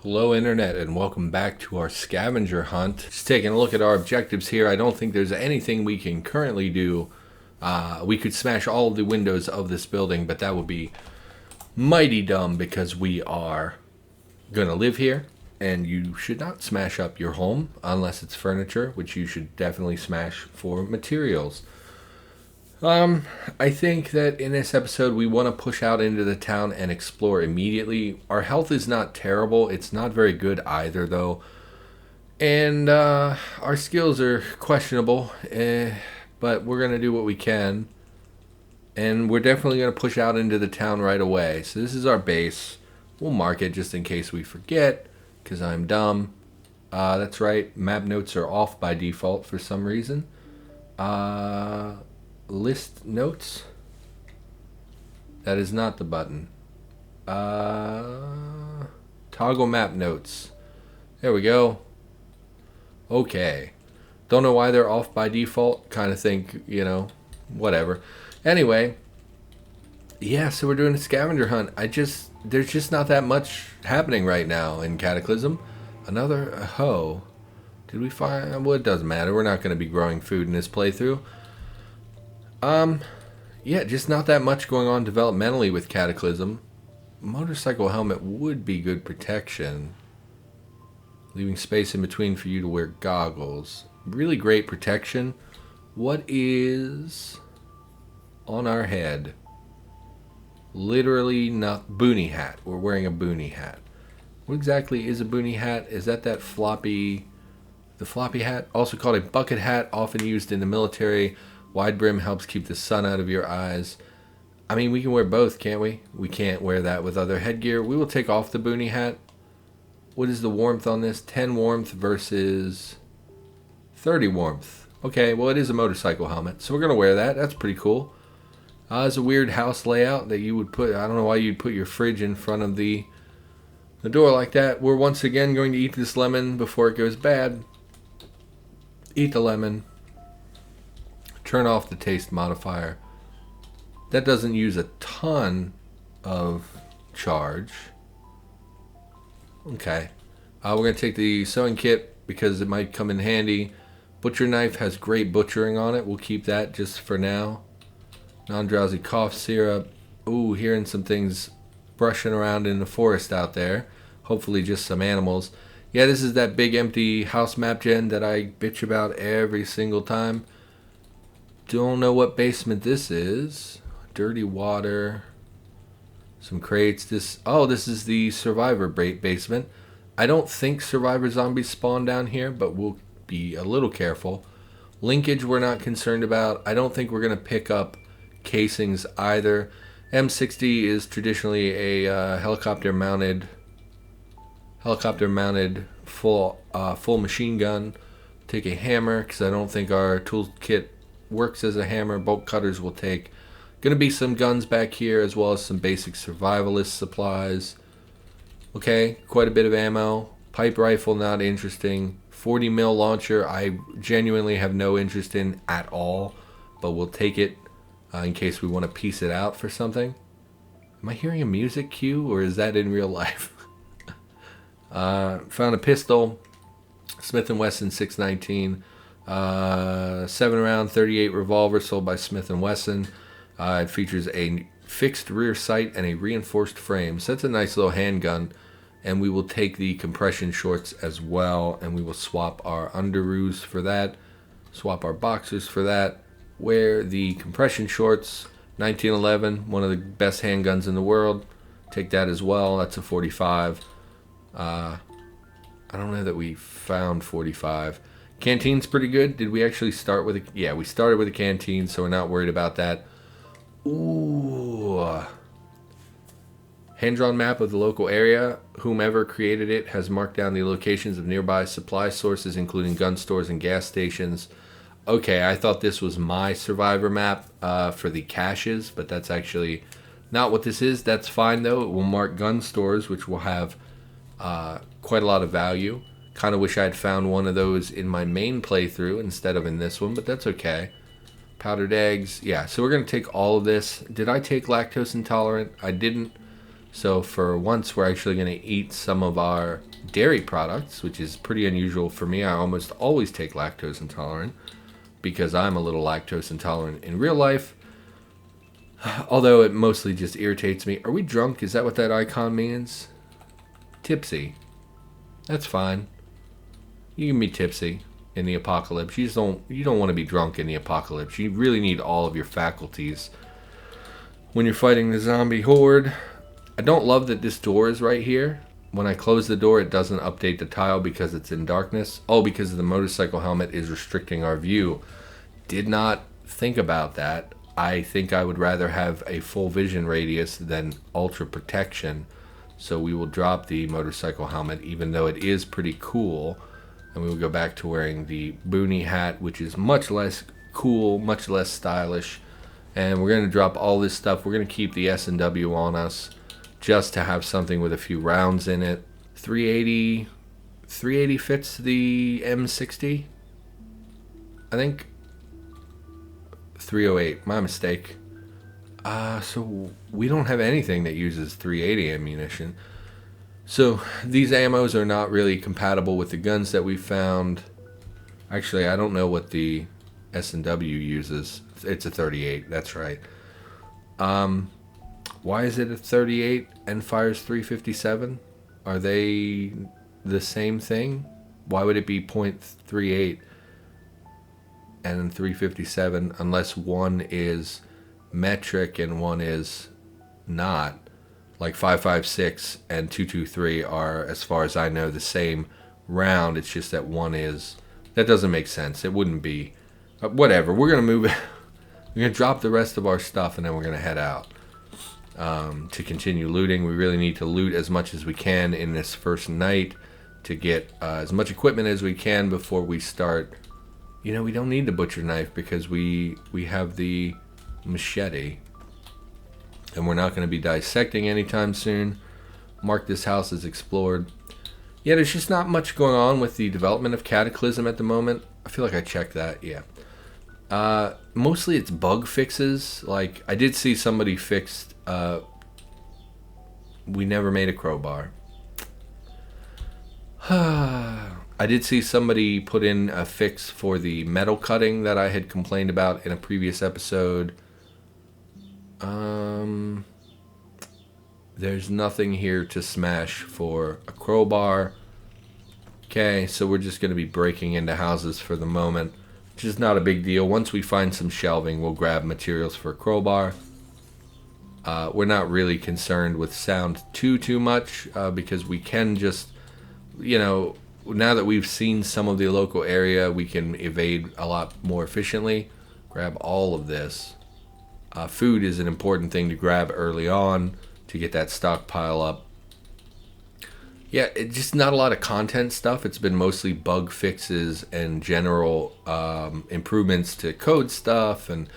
Hello Internet and welcome back to our scavenger hunt. Just taking a look at our objectives here. I don't think there's anything we can currently do. We could smash all of the windows of this building, but that would be mighty dumb because we are gonna live here and you should not smash up your home unless it's furniture, which you should definitely smash for materials. I think that in this episode we want to push out into the town and explore immediately. Our health is not terrible. It's not very good either, though. And our skills are questionable, but we're going to do what we can. And we're definitely going to push out into the town right away. So this is our base. We'll mark it just in case we forget, because I'm dumb. That's right, map notes are off by default for some reason. List notes. That is not the button. Toggle map notes. There we go. Okay. Don't know why they're off by default. Kind of think, whatever. Anyway. Yeah, so we're doing a scavenger hunt. There's just not that much happening right now in Cataclysm. Another hoe. Did we find... Well, it doesn't matter. We're not going to be growing food in this playthrough. Yeah, just not that much going on developmentally with Cataclysm. Motorcycle helmet would be good protection. Leaving space in between for you to wear goggles. Really great protection. What is on our head? Literally not... Boonie hat. We're wearing a boonie hat. What exactly is a boonie hat? Is that floppy... The floppy hat? Also called a bucket hat, often used in the military. Wide brim helps keep the sun out of your eyes. I mean, we can wear both, can't we? We can't wear that with other headgear. We will take off the boonie hat. What is the warmth on this? 10 warmth versus 30 warmth. Okay, well, it is a motorcycle helmet, so we're going to wear that. That's pretty cool. It's a weird house layout that you would put... I don't know why you'd put your fridge in front of the door like that. We're once again going to eat this lemon before it goes bad. Eat the lemon. Turn off the taste modifier. That doesn't use a ton of charge. Okay. We're going to take the sewing kit because it might come in handy. Butcher knife has great butchering on it. We'll keep that just for now. Non-drowsy cough syrup. Ooh, hearing some things brushing around in the forest out there. Hopefully just some animals. Yeah, this is that big empty house map gen that I bitch about every single time. Don't know what basement this is. Dirty water. Some crates. This is the survivor basement. I don't think survivor zombies spawn down here, but we'll be a little careful. Linkage we're not concerned about. I don't think we're going to pick up casings either. M60 is traditionally a helicopter mounted full machine gun. Take a hammer because I don't think our toolkit works as a hammer. Bolt cutters will take. Gonna be some guns back here as well as some basic survivalist supplies. Okay, quite a bit of ammo. Pipe rifle, not interesting. 40 mil launcher, I genuinely have no interest in at all, but we'll take it in case we want to piece it out for something. Am I hearing a music cue or is that in real life? Found a pistol, Smith & Wesson 619. 7-round 38 revolver sold by Smith & Wesson. It features a fixed rear sight and a reinforced frame. So that's a nice little handgun. And we will take the compression shorts as well. And we will swap our underoos for that. Swap our boxers for that. Wear the compression shorts. 1911, one of the best handguns in the world. Take that as well. That's a 45. I don't know that we found 45. Canteen's pretty good. Did we actually start with a... Yeah, we started with a canteen, so we're not worried about that. Ooh. Hand-drawn map of the local area. Whomever created it has marked down the locations of nearby supply sources, including gun stores and gas stations. Okay, I thought this was my survivor map for the caches, but that's actually not what this is. That's fine, though. It will mark gun stores, which will have quite a lot of value. Kind of wish I had found one of those in my main playthrough instead of in this one, but that's okay. Powdered eggs. Yeah, so we're going to take all of this. Did I take lactose intolerant? I didn't. So for once, we're actually going to eat some of our dairy products, which is pretty unusual for me. I almost always take lactose intolerant because I'm a little lactose intolerant in real life. Although it mostly just irritates me. Are we drunk? Is that what that icon means? Tipsy. That's fine. You can be tipsy in the apocalypse. You don't want to be drunk in the apocalypse. You really need all of your faculties when you're fighting the zombie horde. I don't love that this door is right here. When I close the door, it doesn't update the tile because it's in darkness. Oh, because the motorcycle helmet is restricting our view. Did not think about that. I think I would rather have a full vision radius than ultra protection. So we will drop the motorcycle helmet, even though it is pretty cool. And we will go back to wearing the boonie hat, which is much less cool, much less stylish. And we're going to drop all this stuff. We're going to keep the S&W on us just to have something with a few rounds in it. 380 fits the M60, I think. 308, my mistake. So we don't have anything that uses 380 ammunition. So these ammos are not really compatible with the guns that we found. Actually, I don't know what the S&W uses. It's a 38, that's right. Why is it a 38 and fires 357? Are they the same thing? Why would it be .38 and 357 unless one is metric and one is not? Like 556 and 223 are, as far as I know, the same round. It's just that one is... That doesn't make sense. It wouldn't be... whatever. We're going to move... we're going to drop the rest of our stuff and then we're going to head out to continue looting. We really need to loot as much as we can in this first night to get as much equipment as we can before we start... You know, we don't need the butcher knife because we have the machete. And we're not going to be dissecting anytime soon. Mark this house as explored. Yeah, there's just not much going on with the development of Cataclysm at the moment. I feel like I checked that, yeah. Mostly it's bug fixes. Like, I did see somebody fixed... we never made a crowbar. I did see somebody put in a fix for the metal cutting that I had complained about in a previous episode. There's nothing here to smash for a crowbar. Okay, so we're just going to be breaking into houses for the moment, which is not a big deal. Once we find some shelving, we'll grab materials for a crowbar. We're not really concerned with sound too much because we can just, you know, now that we've seen some of the local area, we can evade a lot more efficiently. Grab all of this. Food is an important thing to grab early on to get that stockpile up. Yeah, it's just not a lot of content stuff. It's been mostly bug fixes and general improvements to code stuff. And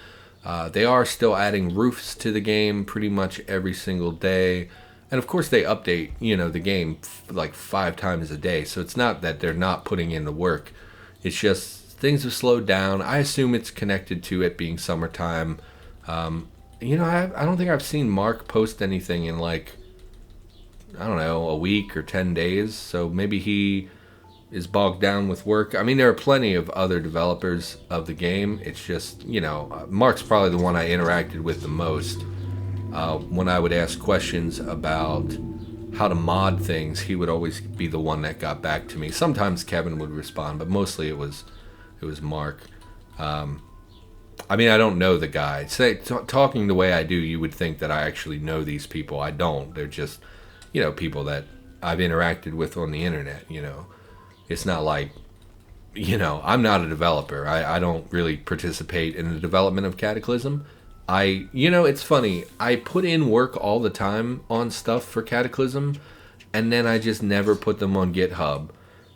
they are still adding roofs to the game pretty much every single day. And of course they update, you know, the game like 5 times a day. So it's not that they're not putting in the work. It's just things have slowed down. I assume it's connected to it being summertime. You know, I don't think I've seen Mark post anything in like, I don't know, a week or 10 days. So maybe he is bogged down with work. I mean, there are plenty of other developers of the game. It's just, you know, Mark's probably the one I interacted with the most. When I would ask questions about how to mod things, he would always be the one that got back to me. Sometimes Kevin would respond, but mostly it was Mark. I mean, I don't know the guy. Talking the way I do, you would think that I actually know these people. I don't. They're just, you know, people that I've interacted with on the internet, you know. It's not like, you know, I'm not a developer. I don't really participate in the development of Cataclysm. You know, it's funny. I put in work all the time on stuff for Cataclysm, and then I just never put them on GitHub.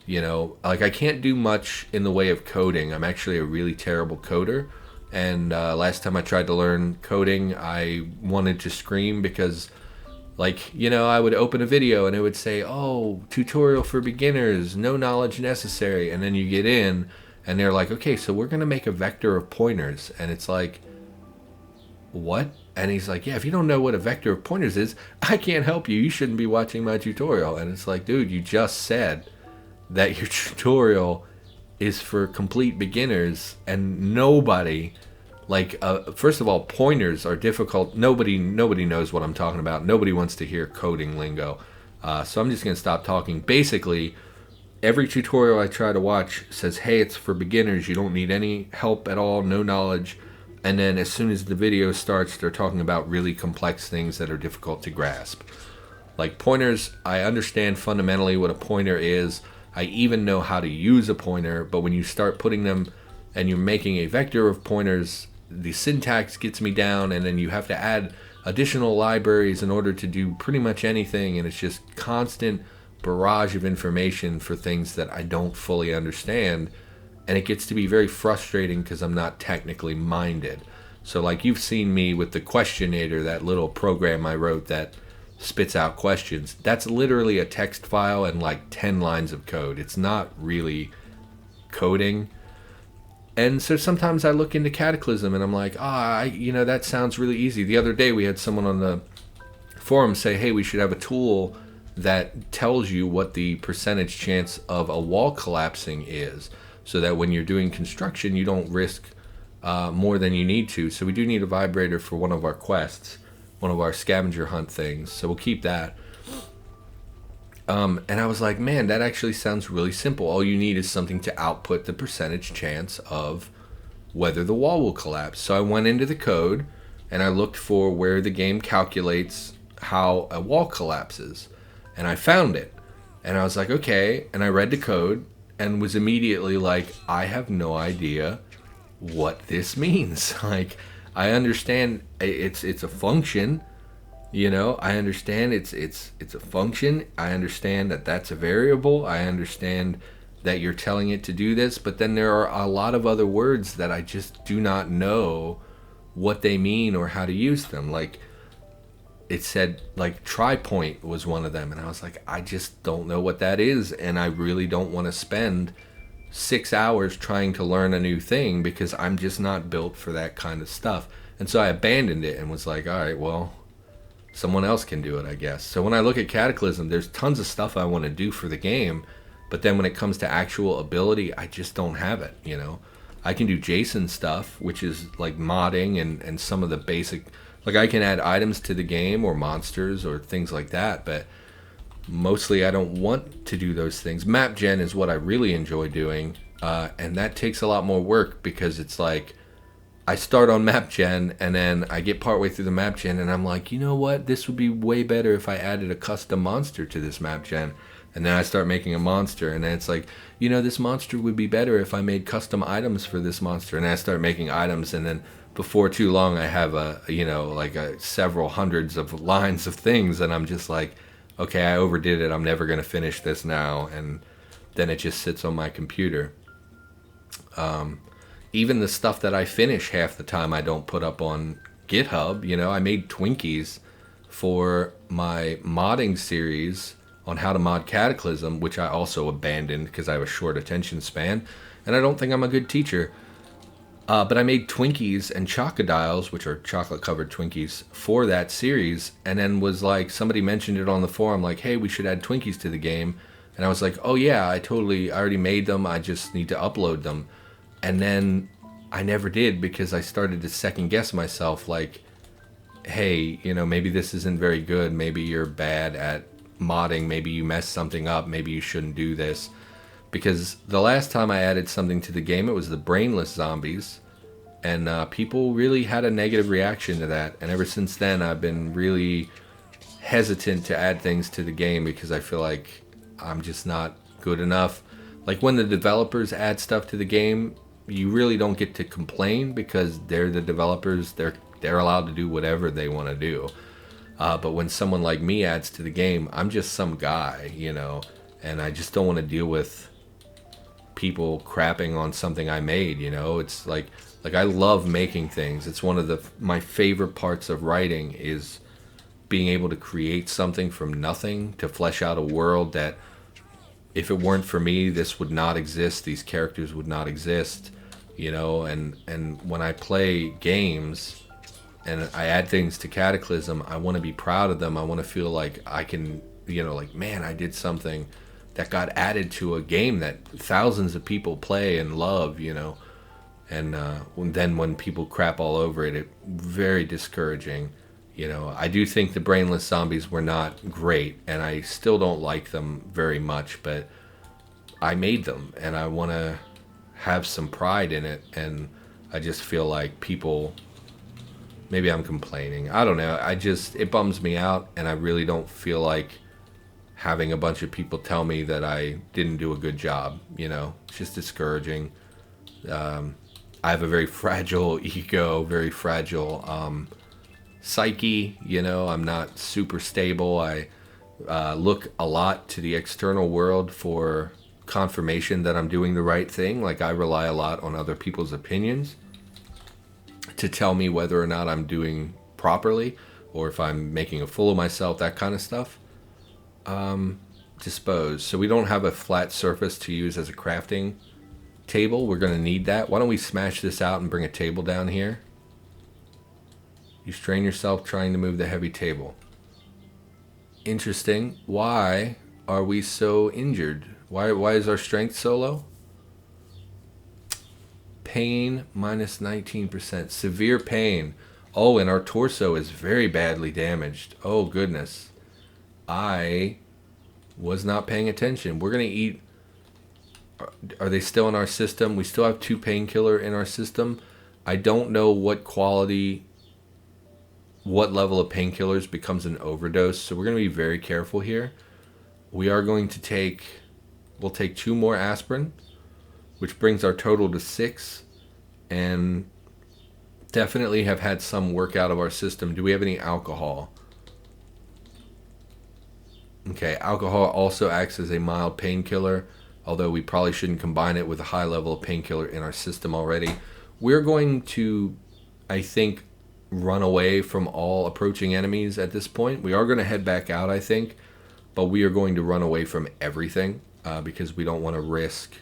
You know, like I can't do much in the way of coding. I'm actually a really terrible coder. And last time I tried to learn coding, I wanted to scream because, like, you know, I would open a video and it would say, oh, tutorial for beginners, no knowledge necessary. And then you get in and they're like, okay, so we're going to make a vector of pointers. And it's like, what? And he's like, yeah, if you don't know what a vector of pointers is, I can't help you. You shouldn't be watching my tutorial. And it's like, dude, you just said that your tutorial is for complete beginners, and nobody, like, first of all, pointers are difficult. Nobody knows what I'm talking about. Nobody wants to hear coding lingo. So I'm just going to stop talking. Basically, every tutorial I try to watch says, hey, it's for beginners. You don't need any help at all, no knowledge. And then as soon as the video starts, they're talking about really complex things that are difficult to grasp. Like pointers, I understand fundamentally what a pointer is. I even know how to use a pointer. But when you start putting them and you're making a vector of pointers, the syntax gets me down, and then you have to add additional libraries in order to do pretty much anything. And it's just constant barrage of information for things that I don't fully understand. And it gets to be very frustrating because I'm not technically minded. So like you've seen me with the Questionator, that little program I wrote that spits out questions. That's literally a text file and like 10 lines of code. It's not really coding. And so sometimes I look into Cataclysm and I'm like, that sounds really easy. The other day we had someone on the forum say, hey, we should have a tool that tells you what the percentage chance of a wall collapsing is, so that when you're doing construction, you don't risk more than you need to. So we do need a vibrator for one of our quests, one of our scavenger hunt things. So we'll keep that. And I was like, man, that actually sounds really simple. All you need is something to output the percentage chance of whether the wall will collapse. So I went into the code and I looked for where the game calculates how a wall collapses. And I found it. And I was like, okay. And I read the code and was immediately like, I have no idea what this means. Like, I understand it's a function, I understand it's a function. I understand that that's a variable. I understand that you're telling it to do this, but then there are a lot of other words that I just do not know what they mean or how to use them. Like, it said, like, tri-point was one of them, and I was like, I just don't know what that is, and I really don't want to spend 6 hours trying to learn a new thing because I'm just not built for that kind of stuff. And so I abandoned it and was like, all right, well, someone else can do it, I guess. So when I look at Cataclysm, there's tons of stuff I want to do for the game, but then when it comes to actual ability, I just don't have it, I can do JSON stuff, which is like modding and some of the basic... Like, I can add items to the game or monsters or things like that, but mostly I don't want to do those things. Map gen is what I really enjoy doing, and that takes a lot more work because it's like I start on map gen and then I get partway through the map gen and I'm like, you know what? This would be way better if I added a custom monster to this map gen. And then I start making a monster, and then it's like, this monster would be better if I made custom items for this monster. And then I start making items, and then before too long I have several hundreds of lines of things, and I'm just like, okay, I overdid it. I'm never going to finish this now. And then it just sits on my computer. Even the stuff that I finish half the time I don't put up on GitHub. I made Twinkies for my modding series on how to mod Cataclysm, which I also abandoned because I have a short attention span, and I don't think I'm a good teacher. But I made Twinkies and Chocodiles, which are chocolate-covered Twinkies, for that series, and then was like, somebody mentioned it on the forum, like, hey, we should add Twinkies to the game. And I was like, oh yeah, I already made them, I just need to upload them. And then I never did because I started to second-guess myself, like, hey, maybe this isn't very good, maybe you're bad at modding, maybe you messed something up, maybe you shouldn't do this. Because the last time I added something to the game, it was the brainless zombies, and people really had a negative reaction to that. And ever since then, I've been really hesitant to add things to the game because I feel like I'm just not good enough. Like, when the developers add stuff to the game, you really don't get to complain because they're the developers. They're allowed to do whatever they want to do. But when someone like me adds to the game, I'm just some guy, and I just don't want to deal with people crapping on something I made. It's like I love making things. It's one of my favorite parts of writing is being able to create something from nothing, to flesh out a world that if it weren't for me, this would not exist. These characters would not exist, and when I play games, and I add things to Cataclysm, I want to be proud of them. I want to feel like I can, like, man, I did something that got added to a game that thousands of people play and love, And then when people crap all over it, it's very discouraging. I do think the brainless zombies were not great, and I still don't like them very much, but I made them, and I want to have some pride in it, and I just feel like people, maybe I'm complaining. I don't know. It bums me out, and I really don't feel like having a bunch of people tell me that I didn't do a good job, It's just discouraging. I have a very fragile ego, very fragile psyche, I'm not super stable. I look a lot to the external world for confirmation that I'm doing the right thing. Like, I rely a lot on other people's opinions to tell me whether or not I'm doing properly, or if I'm making a fool of myself, that kind of stuff. Dispose. So we don't have a flat surface to use as a crafting table. We're going to need that. Why don't we smash this out and bring a table down here? You strain yourself trying to move the heavy table. Interesting. Why are we so injured? Why is our strength so low? Pain minus 19%. Severe pain. Oh, and our torso is very badly damaged. Oh, goodness. I was not paying attention. We're going to eat. Are they still in our system? We still have 2 painkiller in our system. I don't know what level of painkillers becomes an overdose. So we're going to be very careful here. We are going to we'll take 2 more aspirin, which brings our total to 6, and definitely have had some work out of our system. Do we have any alcohol? Okay, alcohol also acts as a mild painkiller, although we probably shouldn't combine it with a high level of painkiller in our system already. We're going to, I think, run away from all approaching enemies at this point. We are going to head back out, I think, but we are going to run away from everything because we don't want to risk.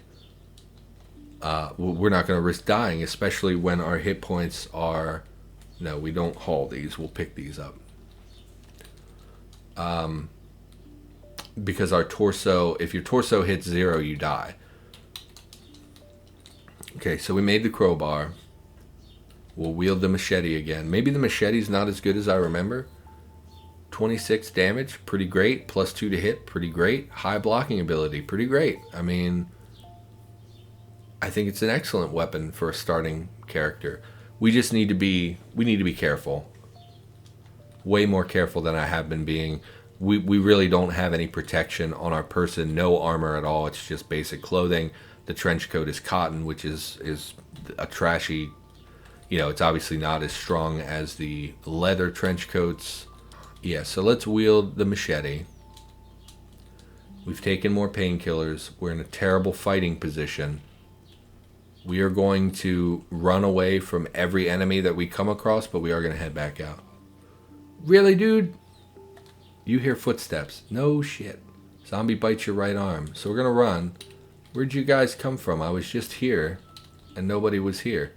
We're not going to risk dying, especially when our hit points are. No, we don't haul these. We'll pick these up. Because our torso, if your torso hits 0, you die. Okay, so we made the crowbar. We'll wield the machete again. Maybe the machete's not as good as I remember. 26 damage, pretty great. Plus 2 to hit, pretty great. High blocking ability, pretty great. I mean, I think it's an excellent weapon for a starting character. We just need to be careful. Way more careful than I have been being. We really don't have any protection on our person. No armor at all. It's just basic clothing. The trench coat is cotton, which is a trashy. It's obviously not as strong as the leather trench coats. Yeah, so let's wield the machete. We've taken more painkillers. We're in a terrible fighting position. We are going to run away from every enemy that we come across, but we are going to head back out. Really, dude? You hear footsteps. No shit. Zombie bites your right arm. So we're going to run. Where'd you guys come from? I was just here, and nobody was here.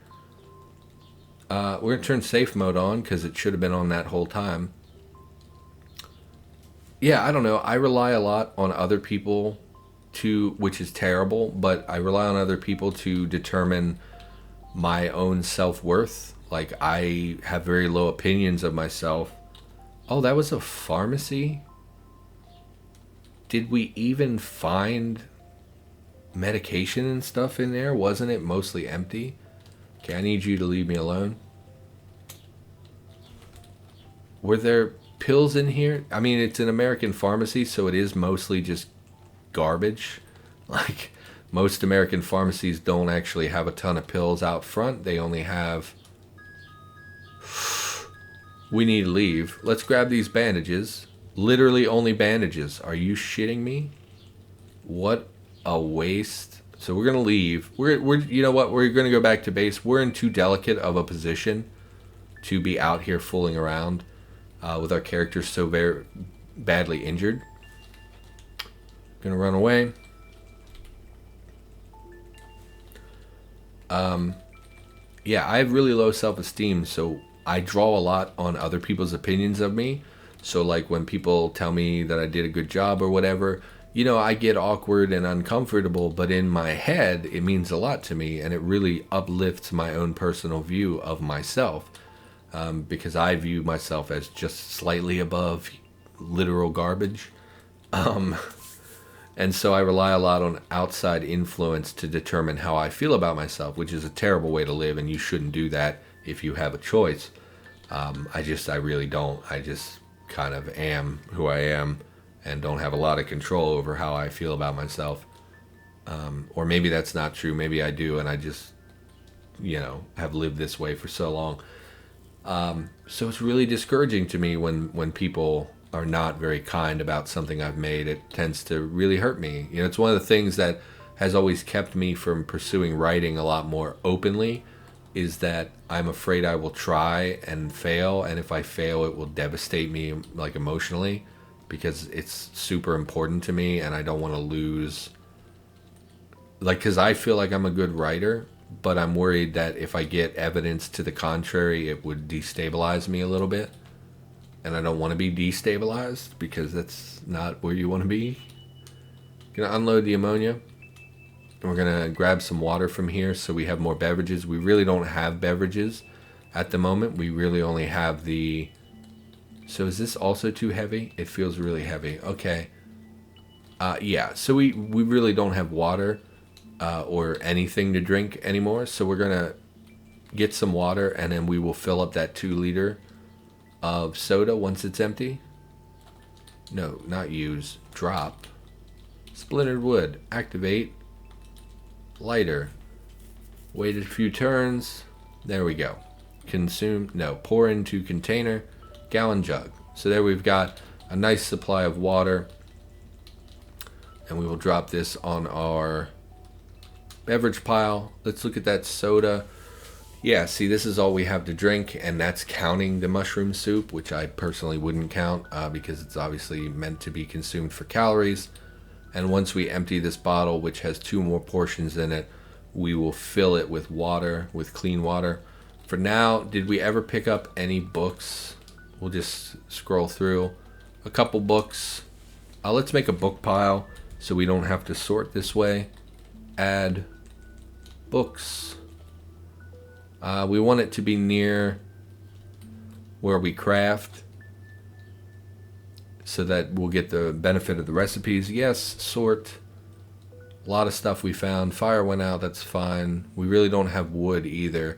We're going to turn safe mode on, because it should have been on that whole time. Yeah, I don't know. I rely a lot on other people which is terrible, but I rely on other people to determine my own self-worth. Like, I have very low opinions of myself. Oh, that was a pharmacy? Did we even find medication and stuff in there? Wasn't it mostly empty? Okay, I need you to leave me alone. Were there pills in here? I mean, it's an American pharmacy, so it is mostly just garbage. Like, most American pharmacies don't actually have a ton of pills out front. They only have... We need to leave. Let's grab these bandages. Literally only bandages. Are you shitting me? What a waste. So we're going to leave. We're you know what? We're going to go back to base. We're in too delicate of a position to be out here fooling around with our characters so very badly injured. Going to run away. Yeah, I have really low self-esteem, so I draw a lot on other people's opinions of me. So like when people tell me that I did a good job or whatever, I get awkward and uncomfortable, but in my head, it means a lot to me, and it really uplifts my own personal view of myself, because I view myself as just slightly above literal garbage. And so I rely a lot on outside influence to determine how I feel about myself, which is a terrible way to live, and you shouldn't do that if you have a choice. I really don't. I just kind of am who I am and don't have a lot of control over how I feel about myself. Or maybe that's not true. Maybe I do, and I just, have lived this way for so long. So it's really discouraging to me when people are not very kind about something I've made. It tends to really hurt me. It's one of the things that has always kept me from pursuing writing a lot more openly, is that I'm afraid I will try and fail, and if I fail, it will devastate me, like, emotionally, because it's super important to me, and I don't want to lose, like, because I feel like I'm a good writer, but I'm worried that if I get evidence to the contrary, it would destabilize me a little bit, and I don't want to be destabilized, because that's not where you want to be. Gonna unload the ammonia. We're going to grab some water from here so we have more beverages. We really don't have beverages at the moment. We really only have the... So is this also too heavy? It feels really heavy. Okay. Yeah, so we really don't have water or anything to drink anymore. So we're going to get some water, and then we will fill up that 2 liter of soda once it's empty. No, not use. Drop. Splintered wood. Activate. Lighter. Waited a few turns. There we go. Consume. No, pour into container. Gallon jug. So there we've got a nice supply of water. And we will drop this on our beverage pile. Let's look at that soda. Yeah, see, this is all we have to drink, and that's counting the mushroom soup, which I personally wouldn't count because it's obviously meant to be consumed for calories. And once we empty this bottle, which has 2 more portions in it, we will fill it with water, with clean water. For now, did we ever pick up any books? We'll just scroll through a couple books. Let's make a book pile so we don't have to sort this way. Add books. We want it to be near where we craft, so that we'll get the benefit of the recipes. Yes, sort. A lot of stuff we found. Fire went out, that's fine. We really don't have wood either.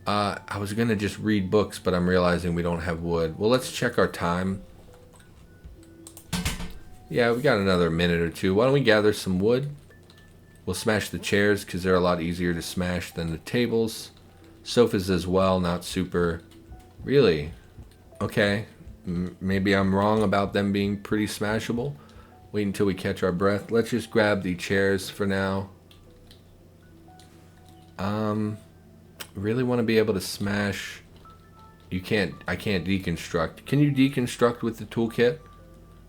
I was going to just read books, but I'm realizing we don't have wood. Well, let's check our time. Yeah, we got another minute or 2. Why don't we gather some wood? We'll smash the chairs because they're a lot easier to smash than the tables. Sofas as well, not super... Really? Okay. Maybe I'm wrong about them being pretty smashable. Wait until we catch our breath. Let's just grab the chairs for now. Really want to be able to smash... I can't deconstruct. Can you deconstruct with the toolkit?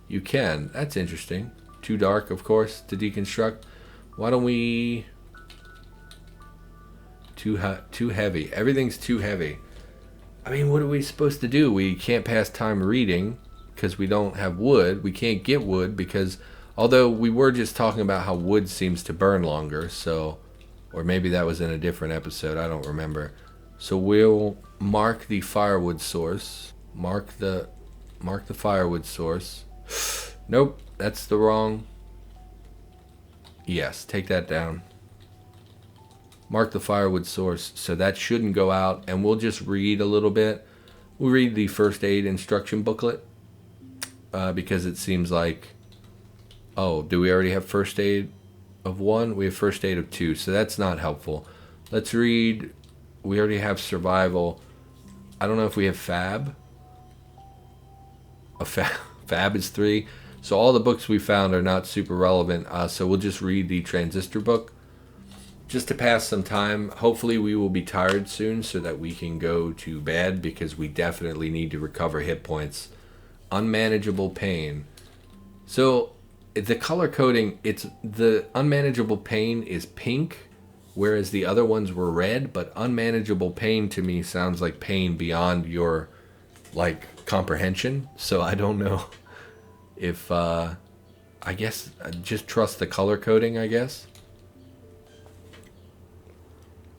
You can. That's interesting. Too dark, of course, to deconstruct. Why don't we... Too heavy. Everything's too heavy. I mean, what are we supposed to do? We can't pass time reading because we don't have wood. We can't get wood because, although we were just talking about how wood seems to burn longer, so, or maybe that was in a different episode, I don't remember. So we'll mark the firewood source. Mark the firewood source. Nope, that's the wrong. Yes, take that down. Mark the firewood source, so that shouldn't go out, and we'll just read a little bit. We'll read the first aid instruction booklet because it seems like, oh, do we already have first aid of 1? We have first aid of 2, so that's not helpful. Let's read, we already have survival. I don't know if we have fab. Fab is 3. So all the books we found are not super relevant, so we'll just read the transistor book. Just to pass some time. Hopefully we will be tired soon so that we can go to bed because we definitely need to recover hit points. Unmanageable pain. So the color coding, it's the unmanageable pain is pink whereas the other ones were red. But unmanageable pain to me sounds like pain beyond your like comprehension. So I don't know if I guess just trust the color coding, I guess.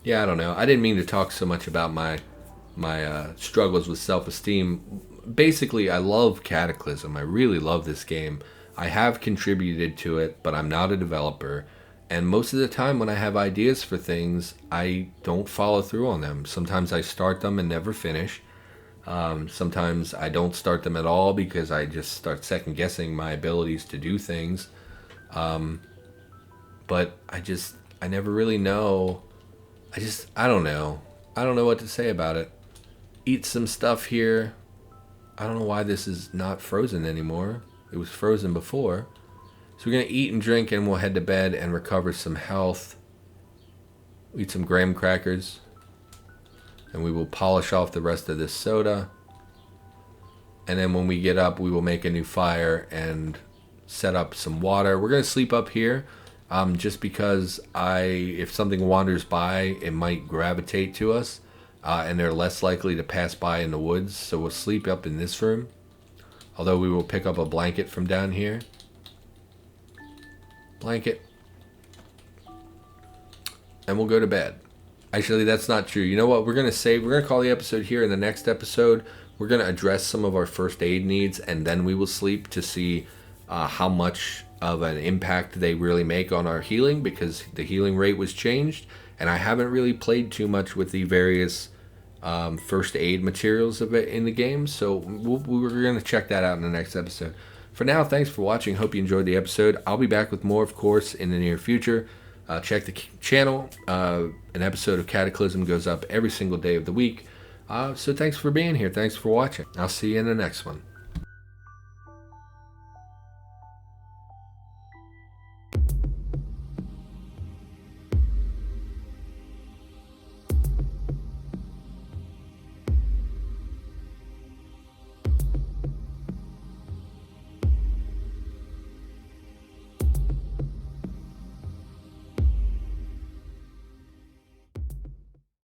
Yeah, I don't know. I didn't mean to talk so much about my struggles with self-esteem. Basically, I love Cataclysm. I really love this game. I have contributed to it, but I'm not a developer. And most of the time when I have ideas for things, I don't follow through on them. Sometimes I start them and never finish. Sometimes I don't start them at all because I just start second guessing my abilities to do things. But I never really know. I don't know. I don't know what to say about it. Eat some stuff here. I don't know why this is not frozen anymore. It was frozen before. So we're going to eat and drink and we'll head to bed and recover some health. Eat some graham crackers. And we will polish off the rest of this soda. And then when we get up, we will make a new fire and set up some water. We're going to sleep up here. Just because if something wanders by, it might gravitate to us, and they're less likely to pass by in the woods. So we'll sleep up in this room, although we will pick up a blanket from down here. Blanket. And we'll go to bed. Actually, that's not true. You know what? We're going to call the episode here. In the next episode, we're going to address some of our first aid needs, and then we will sleep to see how much of an impact they really make on our healing, because the healing rate was changed, and I haven't really played too much with the various first aid materials of it in the game, so we're going to check that out in the next episode. For now, thanks for watching. Hope you enjoyed the episode. I'll be back with more, of course, in the near future. Check the channel. An episode of Cataclysm goes up every single day of the week. So thanks for being here. Thanks for watching. I'll see you in the next one.